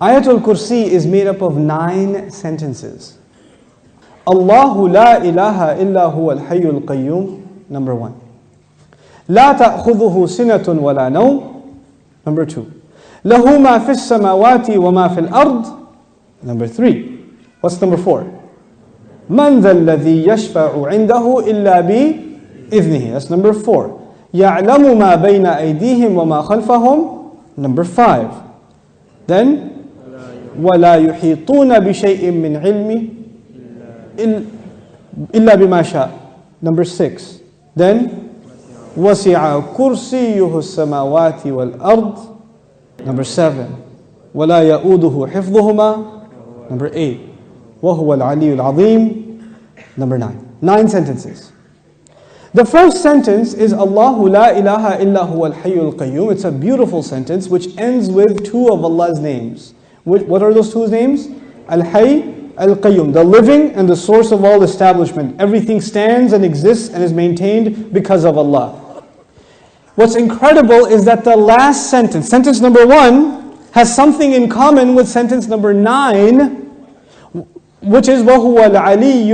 Ayat Ul Kursi is made up of 9 sentences. Allahu la ilaha illa huwa al-hayyul qayyum, number 1. La ta'khudhuhu sinatun wa la nawm, number 2. Lahu ma fis samawati wa ma fil ard, number 3. What's number 4? Man dha alladhi yashfa'u 'indahu illa bi idhnihi, that's number 4. Ya'lamu ma bayna aydihim wa ma khalfahum, number 5. Then وَلَا يُحِيطُونَ بِشَيْءٍ مِّنْ عِلْمِ إِلَّا بِمَا شَاءَ, number 6. Then وَسِعَ كُرْسِيُّهُ السَّمَاوَاتِ وَالْأَرْضِ, number 7. وَلَا يَؤُودُهُ حِفْظُهُمَا, number 8. وَهُوَ الْعَلِيُّ الْعَظِيمُ, number 9. 9 sentences. The first sentence is Allahu la ilaha illa huwa al-hayyul qayyum. It's a beautiful sentence which ends with 2 of Allah's names. What are those 2 names? Al-Hayy, Al-Qayyum, the living and the source of all establishment. Everything stands and exists and is maintained because of Allah. What's incredible is that the last sentence, sentence number 1, has something in common with sentence number 9, which is وَهُوَ الْعَلِيُّ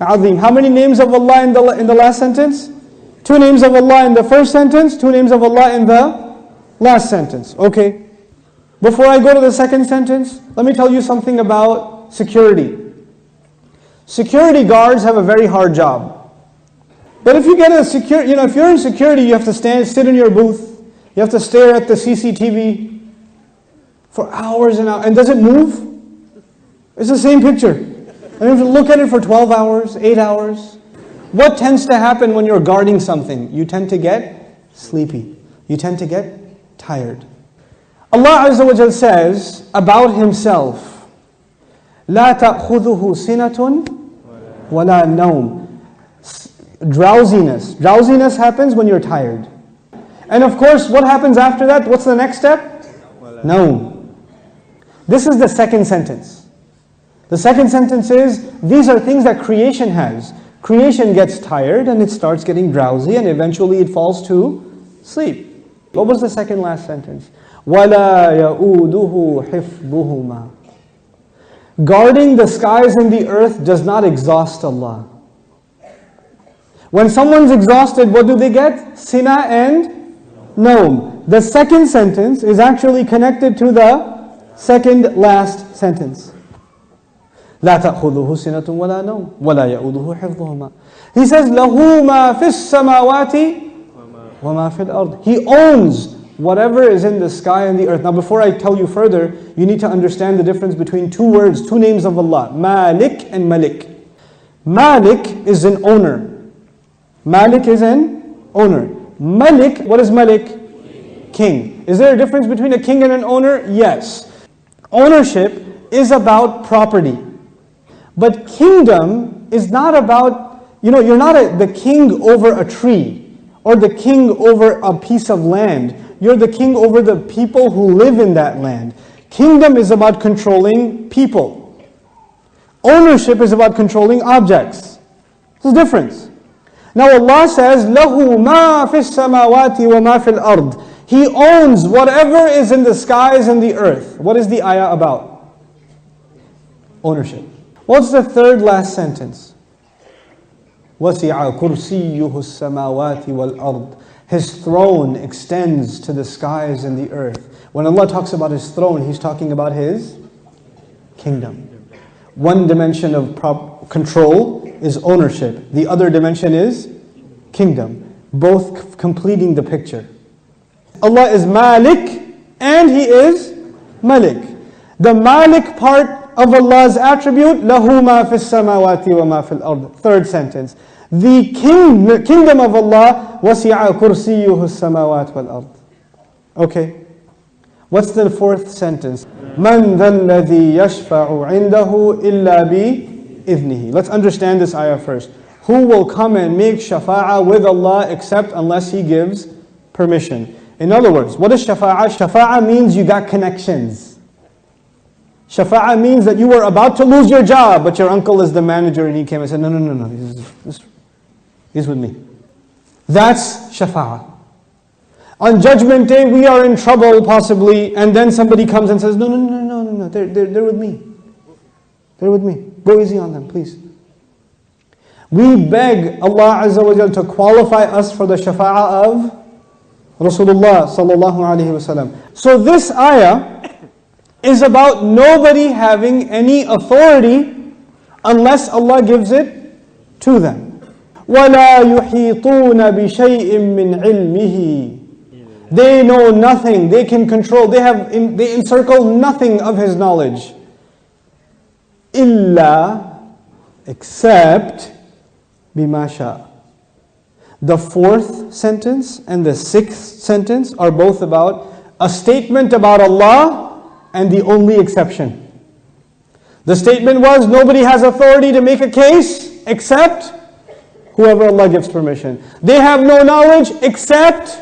الْعَظِيمُ. How many names of Allah in the last sentence? 2 names of Allah in the first sentence, 2 names of Allah in the last sentence. Okay. Before I go to the second sentence, let me tell you something about security. Security guards have a very hard job. But if you get a if you're in security, you have to sit in your booth. You have to stare at the CCTV for hours and hours. And does it move? It's the same picture. And you have to look at it for 12 hours, 8 hours. What tends to happen when you're guarding something? You tend to get sleepy. You tend to get tired. Allah Azza wa Jal says about Himself, لا تأخذه سنة ولا نوم. Drowsiness. Drowsiness happens when you're tired. And of course, what happens after that? What's the next step? Naum. This is the second sentence. The second sentence is, these are things that creation has. Creation gets tired and it starts getting drowsy and eventually it falls to sleep. What was the second last sentence? وَلَا يَؤُودُهُ حِفْظُهُمَا. Guarding the skies and the earth does not exhaust Allah. When someone's exhausted, what do they get? Sina and Naum. The second sentence is actually connected to the second last sentence. لا تأخذه سنة ولا نوم ولا يؤوده حفظهما. He says له ما في السماوات وما في الأرض. He owns whatever is in the sky and the earth. Now before I tell you further, you need to understand the difference between 2 words, 2 names of Allah, Malik and Malik. Malik is an owner. Malik is an owner. Malik, what is Malik? King. Is there a difference between a king and an owner? Yes. Ownership is about property. But kingdom is not about, you're not the king over a tree or the king over a piece of land. You're the king over the people who live in that land. Kingdom is about controlling people. Ownership is about controlling objects. There's a difference. Now Allah says, لَهُ مَا فِي السَّمَاوَاتِ وَمَا فِي الْأَرْضِ. He owns whatever is in the skies and the earth. What is the ayah about? Ownership. What's the third last sentence? وَسِعَ كُرْسِيُّهُ السَّمَاوَاتِ وَالْأَرْضِ. His throne extends to the skies and the earth. When Allah talks about His throne, He's talking about His kingdom. One dimension of control is ownership. The other dimension is kingdom. Both completing the picture. Allah is Malik and He is Malik. The Malik part of Allah's attribute, لَهُ مَا فِي السَّمَاوَاتِ وَمَا فِي الْأَرْضِ. Third sentence. The kingdom of Allah, وَسِعَ كُرْسِيُّهُ السَّمَاوَاتِ وَالْأَرْضِ. Okay. What's the fourth sentence? مَنْ ذَا الَّذِي يَشْفَعُ عِنْدَهُ إِلَّا بِإِذْنِهِ. Let's understand this ayah first. Who will come and make shafa'ah with Allah except unless He gives permission? In other words, what is shafa'ah? Shafa'ah means you got connections. Shafa'ah means that you were about to lose your job, but your uncle is the manager and he came and said, no, he's with me. That's shafa'ah. On Judgment Day, we are in trouble possibly, and then somebody comes and says, no, they're with me. They're with me. Go easy on them, please. We beg Allah Azza wa Jal to qualify us for the shafa'ah of Rasulullah sallallahu alaihi wasallam. So this ayah is about nobody having any authority unless Allah gives it to them. وَلَا يُحِيطُونَ بِشَيْءٍ مِّنْ عِلْمِهِ. They know nothing, they can control, they encircle nothing of His knowledge. إِلَّا, except بِمَا شَاءَ. The fourth sentence and the sixth sentence are both about a statement about Allah and the only exception. The statement was, nobody has authority to make a case except whoever Allah gives permission. They have no knowledge except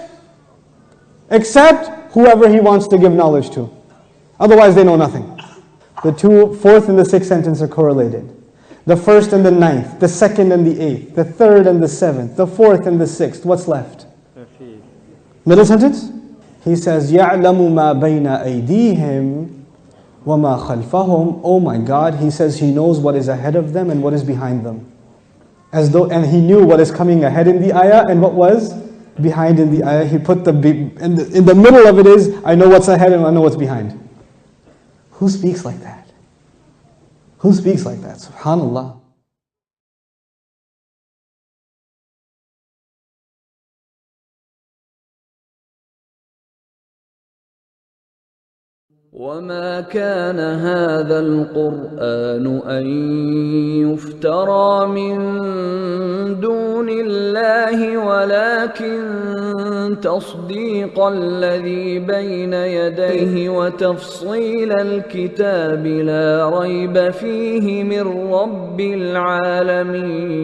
whoever He wants to give knowledge to. Otherwise they know nothing. The fourth and the sixth sentence are correlated. The first and the ninth, the second and the eighth, the third and the seventh, the fourth and the sixth. What's left? Middle sentence? He says, يَعْلَمُ مَا بَيْنَ أَيْدِيهِمْ وَمَا خَلْفَهُمْ. Oh my God, He says He knows what is ahead of them and what is behind them. And He knew what is coming ahead in the ayah and what was behind in the ayah. He put in the middle of it is, I know what's ahead and I know what's behind. Who speaks like that? Who speaks like that? SubhanAllah. وما كان هذا القرآن أن يفترى من دون الله ولكن تصديق الذي بين يديه وتفصيل الكتاب لا ريب فيه من رب العالمين